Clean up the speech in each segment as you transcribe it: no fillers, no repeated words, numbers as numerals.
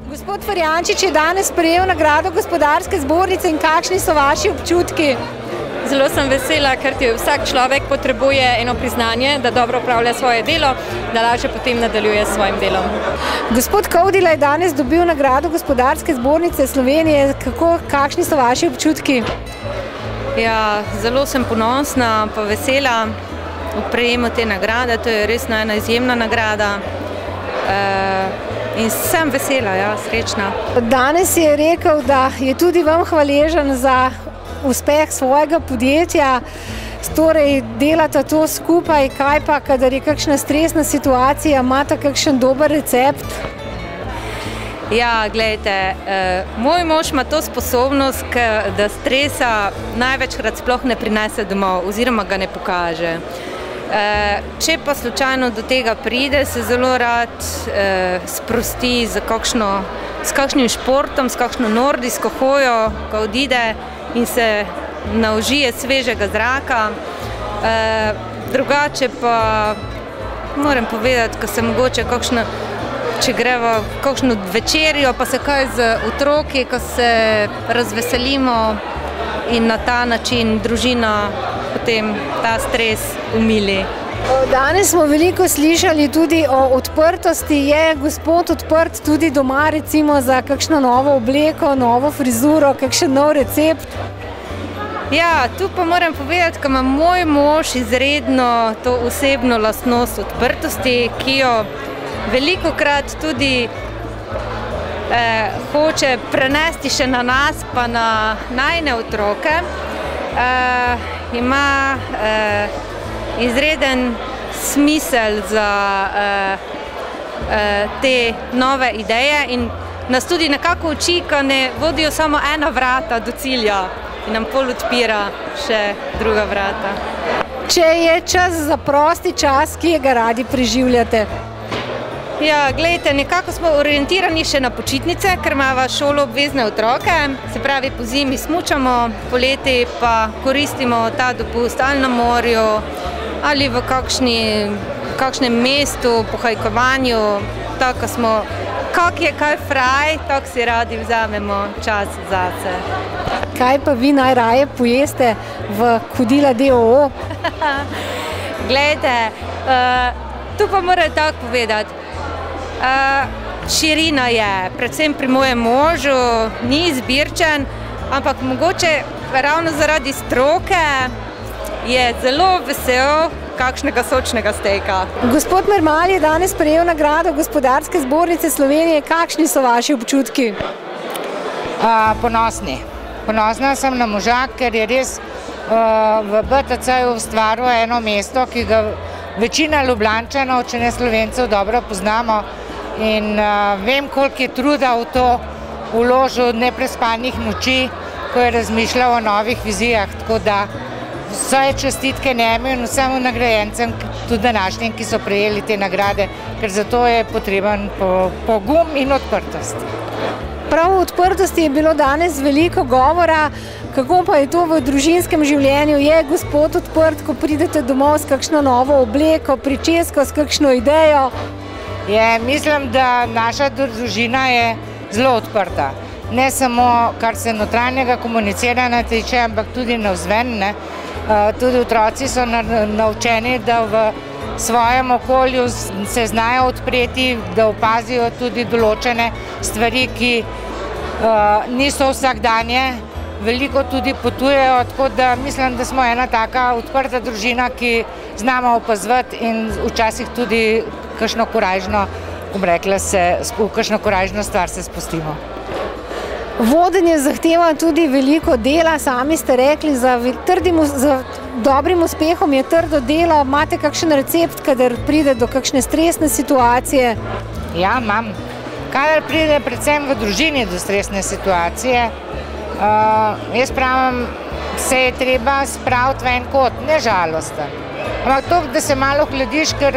Gospod Ferjančič je danes prejel nagrado Gospodarske zbornice in kakšni so vaši občutki? Zelo sem vesela, ker vsak človek potrebuje eno priznanje, da dobro opravlja svoje delo, da lažje potem nadaljuje s svojim delom. Gospod Kovdila je danes dobil nagrado Gospodarske zbornice Slovenije. Kakšni so vaši občutki? Ja, zelo sem ponosna pa vesela ob prejemu te nagrade. To je res ena izjemna nagrada. In sem vesela, ja, srečna. Danes je rekel, da je tudi vam hvaležen za uspeh svojega podjetja. Torej, delate to skupaj, kaj pa, kadar je kakšna stresna situacija, imate kakšen dober recept? Ja, gledajte, moj mož ima to sposobnost, da stresa največkrat sploh ne prinese domov oziroma ga ne pokaže. Če pa slučajno do tega pride, se zelo rad sprosti s kakšnim športom, s kakšno nordijsko hojo, ko odide in se naužije svežega zraka. Drugače pa moram povedati, ko se mogoče če greva v kakšno večerjo, pa se kaj z otroki, ko se razveselimo in na ta način družina potem ta stres umili. Danes smo veliko slišali tudi o odprtosti. Je gospod odprt tudi doma, recimo za kakšno novo obleko, novo frizuro, kakšen nov recept? Ja, tu pa moram povedati, da ima moj mož izredno to osebno lastnost odprtosti, ki jo velikokrat tudi hoče prenesti še na nas, pa na najine otroke. Ima izreden smisel za te nove ideje in nas tudi nekako uči, da ne vodijo samo ena vrata do cilja in nam pol odpira še druga vrata. Če je čas za prosti čas, kje ga radi preživljate? Ja, gledajte, nekako smo orientirani še na počitnice, ker imamo šolo obvezne otroke, se pravi po zimi smučamo, poleti pa koristimo ta dopust ali na morju ali v kakšnem mestu, pohajkovanju, tako smo, kak je kaj fraj, tako si radi vzamemo čas zase. Kaj pa vi najraje pojeste v Kodila d.o.o.? Gledajte, tu pa moram tako povedati. Širina je, predvsem pri mojem možu, ni izbirčen, ampak mogoče ravno zaradi stroke je zelo vesel kakšnega sočnega stejka. Gospod Mermal je danes prejel nagrado Gospodarske zbornice Slovenije. Kakšni so vaši občutki? Ponosni. Ponosna sem na moža, ker je res v BTC-ju ustvaril eno mesto, ki ga večina Ljubljančanov, če ne Slovencev, dobro poznamo. In vem, koliko je truda v to vložil neprespanih noči, ko je razmišljal o novih vizijah. Tako da vse čestitke njemu in vsem nagrajencem, tudi današnjim, ki so prejeli te nagrade, ker zato je potreben pogum in odprtost. Prav o odprtosti je bilo danes veliko govora. Kako pa je to v družinskem življenju? Je gospod odprt, ko pridete domov s kakšno novo obleko, pričesko, s kakšno idejo? Mislim, da naša družina je zelo odprta. Ne samo, kar se notranjega komuniciranja tiče, ampak tudi navzven. Tudi otroci so naučeni, da v svojem okolju se znajo odpreti, da opazijo tudi določene stvari, ki niso vsakdanje, veliko tudi potujejo, tako da mislim, da smo ena taka odprta družina, ki znamo opazovati in včasih tudi kakšno korajžno, bom rekla, v kakšno korajžno stvar se spustimo. Vodenje zahteva tudi veliko dela, sami ste rekli, za dobrim uspehom je trdo delo. Imate kakšen recept, kadar pride do kakšne stresne situacije? Ja, imam. Kadar pride predvsem v družini do stresne situacije, jaz pravim, se je treba spraviti v en kot, ne žalosten. Ampak to, da se malo hladiš, ker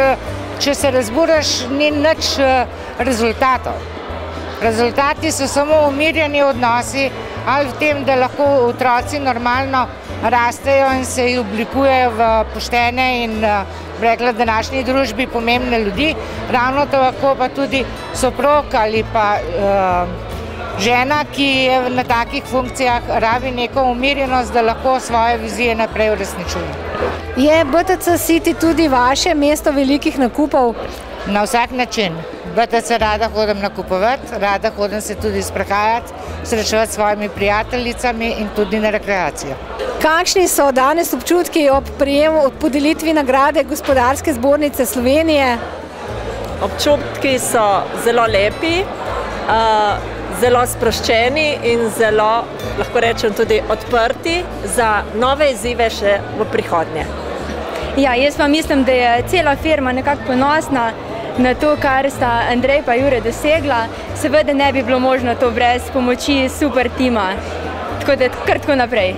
če se razburaš, ni nič rezultatov. Rezultati so samo umirjeni odnosi ali v tem, da lahko otroci normalno rastejo in se oblikujejo v poštene in rekla današnji družbi pomembne ljudi, ravno tako pa tudi soprog ali pa žena, ki je na takih funkcijah, rabi neko umirjenost, da lahko svoje vizije naprej uresničuje. Je BTC City tudi vaše mesto velikih nakupov? Na vsak način. BTC rada hodim nakupovati, rada hodim se tudi sprehajati, srečevati s svojimi prijateljicami in tudi na rekreacijo. Kakšni so danes občutki ob podelitvi nagrade Gospodarske zbornice Slovenije? Občutki so zelo lepi, zelo sproščeni in zelo, lahko rečem, tudi odprti za nove izzive še v prihodnje. Ja, jaz pa mislim, da je cela firma nekako ponosna na to, kar sta Andrej pa Jure dosegla. Seveda ne bi bilo možno to brez pomoči super tima. Tako da kar tako naprej.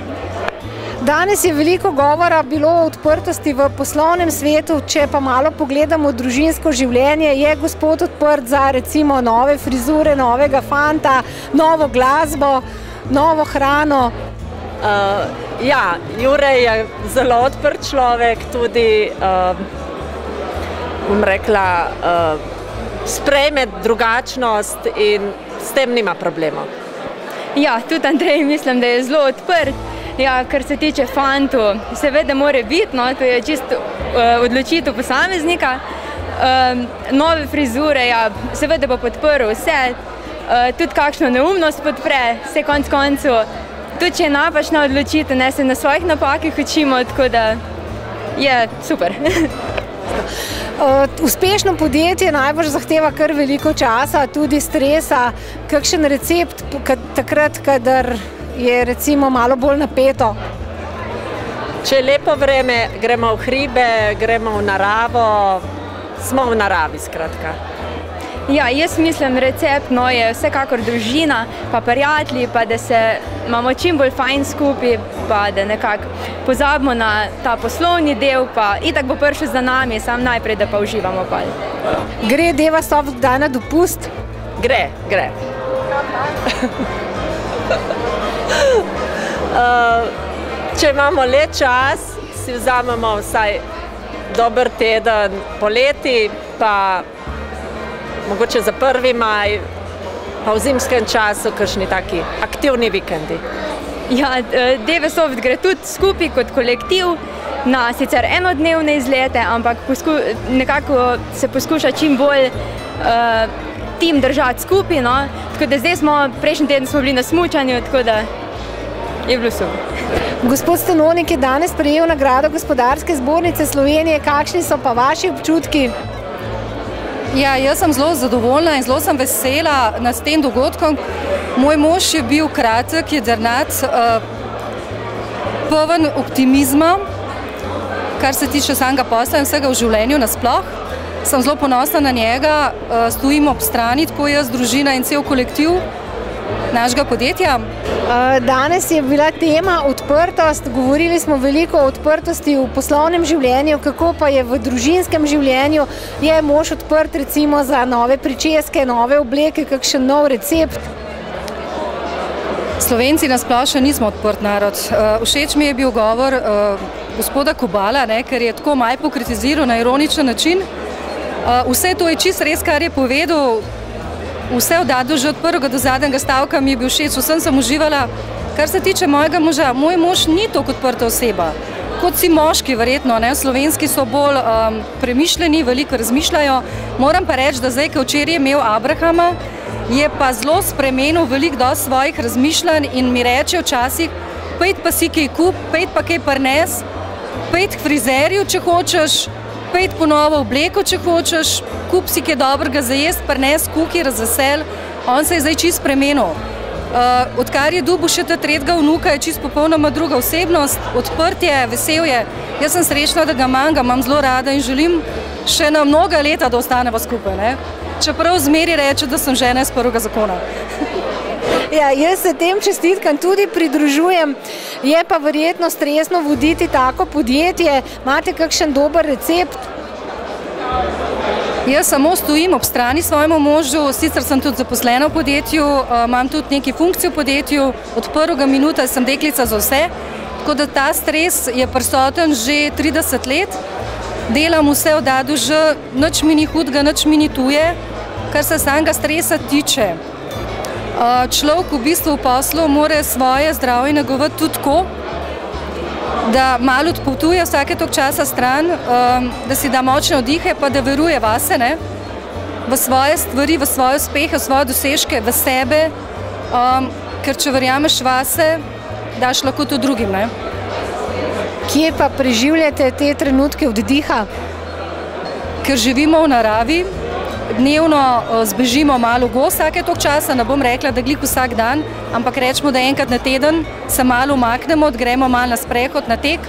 Danes je veliko govora bilo o odprtosti v poslovnem svetu, če pa malo pogledamo družinsko življenje, je gospod odprt za recimo nove frizure, novega fanta, novo glasbo, novo hrano? Ja, Jure je zelo odprt človek, tudi bom rekla, sprejme drugačnost in s tem nima problemov. Ja, tudi Andrej mislim, da je zelo odprt. Ja, kar se tiče fantov, seveda mora biti, no, to je čisto odločitev posameznika. Nove frizure, ja, seveda bo podprl vse, tudi kakšno neumnost podpre, vse konec koncev. Tudi če je napačna odločitev, ne se na svojih napakih učimo, tako da je super. Uspešno podjetje najbrž zahteva kar veliko časa, tudi stresa. Kakšen recept takrat, kadar je recimo malo bolj napeto? Če je lepo vreme, gremo v hribe, gremo v naravo, smo v naravi, skratka. Ja, jaz mislim, recept je vsekakor družina, pa prijatelji, pa da se imamo čim bolj fajn skupaj, pa da nekako pozabimo na ta poslovni del, pa itak bo prišel za nami, sam najprej, da pa uživamo pol. Gre Deva Soft kdaj na dopust? Gre. Če imamo le čas, si vzamemo vsaj dober teden poleti, pa mogoče za 1. maj, pa v zimskem času kakšni taki aktivni vikendi. Ja, Deva Soft gre tudi skupaj kot kolektiv na sicer enodnevne izlete, ampak nekako se poskuša čim bolj tim držati skupaj, no. Tako da zdaj prejšnji teden smo bili na smučanju, tako da je bilo super. Gospod Stanovnik je danes prejel nagrado Gospodarske zbornice Slovenije. Kakšni so pa vaši občutki? Ja, jaz sem zelo zadovoljna in zelo sem vesela nad tem dogodkom. Moj mož je bil kratek, jedrnat, poln optimizma, kar se tiče samega posla in vsega v življenju nasploh. Sem zelo ponosna na njega, stojim ob strani, tako jaz, družina in cel kolektiv našega podjetja. Danes je bila tema odprtost, govorili smo veliko o odprtosti v poslovnem življenju, kako pa je v družinskem življenju, je mož odprt recimo za nove pričeske, nove obleke, kakšen nov recept? Slovenci nasplošno nismo odprt narod. Všeč mi je bil govor gospoda Kobala, ker je tako malo pokritiziral na ironičen način. Vse to je čisto res, kar je povedal. Vse že od prvega do zadnjega stavka mi je bil všeč, vsem sem uživala. Kar se tiče mojega moža, moj mož ni toliko odprta oseba, kot si moški verjetno, slovenski so bolj premišljeni, veliko razmišljajo. Moram pa reči, da zdaj, ko včeraj je imel Abrahama, je pa zelo spremenil veliko dosti svojih razmišljanj in mi reče včasih, pojdi pa si kaj kup, pojdi pa kaj prines, pojdi k frizerju, če hočeš, pojdi po novo obleko, če hočeš, kup si kaj dobrega za jesti, prines kuki, razvesel. On se je zdaj čisto spremenil. Odkar je dobil še ta tretjega vnuka, je čisto popolnoma druga osebnost, odprt je, vesel je. Jaz sem srečna, da ga imam zelo rada in želim še na mnoga leta, da ostaneva skupaj. Čeprav zmeri reče, da sem žena iz prvega zakona. Ja, jaz se tem čestitkam tudi pridružujem. Je pa verjetno stresno voditi tako podjetje. Imate kakšen dober recept? Jaz samo stojim ob strani svojemu možu, sicer sem tudi zaposlena v podjetju, imam tudi neki funkcijo v podjetju, od prvega minuta sem deklica za vse, tako da ta stres je prisoten že 30 let. Delam vse od A do Ž, nič mi ni hudega, nič mi ni tuje, kar se samega stresa tiče. Človek v bistvu v poslu mora svoje zdravje negovati tudi tako, da malo odpotuje vsake toliko časa stran, da si da močne vdihe, pa da veruje vase, ne? V svoje stvari, v svoje uspehe, v svoje dosežke, v sebe, ker če verjameš vase, daš lahko tudi drugim, ne? Kje pa preživljate te trenutke oddiha? Ker živimo v naravi, dnevno zbežimo malo v gozd vsake toliko časa, ne bom rekla, da glih vsak dan, ampak rečemo, da enkrat na teden se malo umaknemo, gremo malo na sprehod, na tek.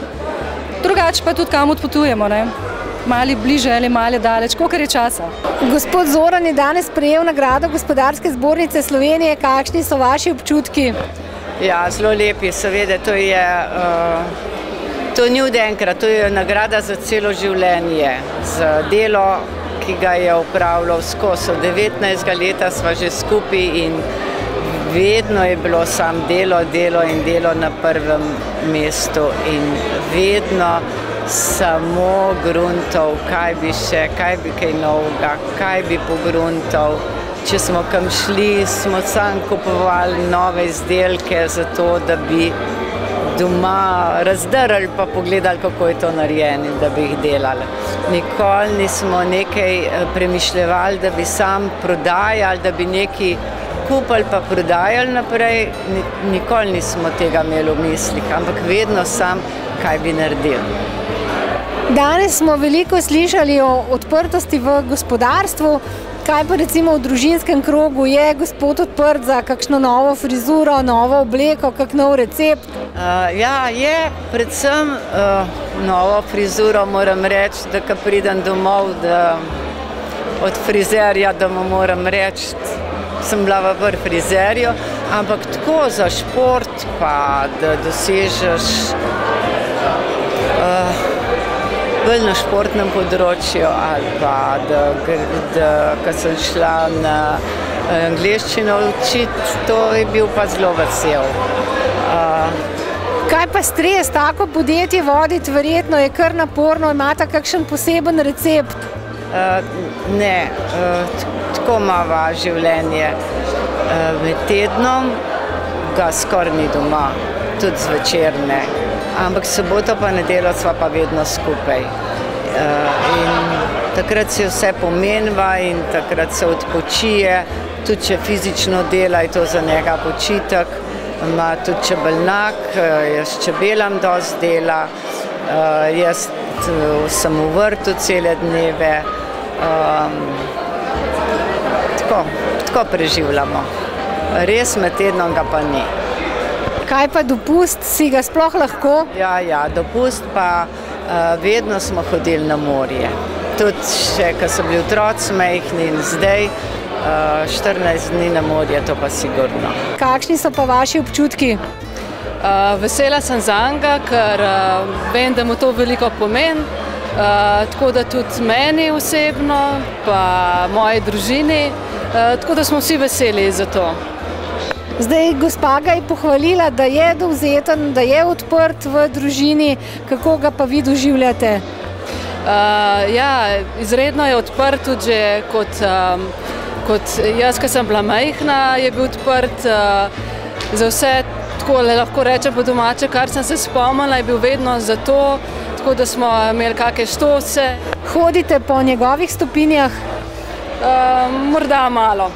Drugače pa tudi kam odpotujemo, ne? Mali bliže ali mali daleč, kolikor je časa. Gospod Zoran je danes prejel nagrado Gospodarske zbornice Slovenije. Kakšni so vaši občutki? Ja, zelo lepi, seveda, to ni od enkrat, to je nagrada za celo življenje, za delo, ki ga je upravljal skozi. Od 19. leta sva že skupaj in vedno je bilo samo delo, delo in delo na prvem mestu in vedno samo gruntov, kaj bi še, kaj bi kaj novega, kaj bi pogruntal. Če smo kam šli, smo sam kupovali nove izdelke za to, da bi doma razdrli pa pogledali, kako je to narejeno in da bi jih delali. Nikoli nismo nekaj premišljevali, da bi sam prodajali, da bi nekaj kupili pa prodajali naprej. Nikoli nismo tega imeli v mislih, ampak vedno sam, kaj bi naredili. Danes smo veliko slišali o odprtosti v gospodarstvu. Kaj pa recimo v družinskem krogu, je gospod odprt za kakšno novo frizuro, novo obleko, kak nov recept? Ja, je predvsem novo frizuro, moram reči, da ko pridem domov od frizerja, da mu moram reči, sem bila v frizerju, ampak tako za šport pa, da dosežeš bolj na športnem področju ali pa, ko sem šla na angleščino učiti, to je bil pa zelo vesel. Kaj pa stres, tako podjetje voditi, verjetno je kar naporno, imate kakšen poseben recept? Ne, tako imava življenje. Med tednom ga skoraj ni doma, tudi zvečer ne. Ampak soboto pa nedeljo sva pa vedno skupaj. In takrat se vse pomeniva in takrat se odpočije, tudi če fizično dela, je to za njega počitek. Ima tudi čebelnjak, jaz čebelam dosti dela, jaz sem v vrtu cele dneve. Tako preživljamo. Res med tednom ga pa ni. Kaj pa dopust, si ga sploh lahko? Ja, dopust pa vedno smo hodili na morje. Tudi še, ko so bili otroci majhni in zdaj 14 dni na morje, to pa sigurno. Kakšni so pa vaši občutki? Vesela sem zanga, ker vem, da mu to veliko pomeni, tako da tudi meni osebno, pa moji družini, tako da smo vsi veseli za to. Zdaj, gospa ga je pohvalila, da je dovzeten, da je odprt v družini. Kako ga pa vi doživljate? Ja, izredno je odprt tudi že kot jaz, ko sem bila majhna, je bil odprt za vse, tako lahko rečem po domače, kar sem se spomnila, je bil vedno za to, tako da smo imeli kakšne štose. Hodite po njegovih stopinjah? Morda malo.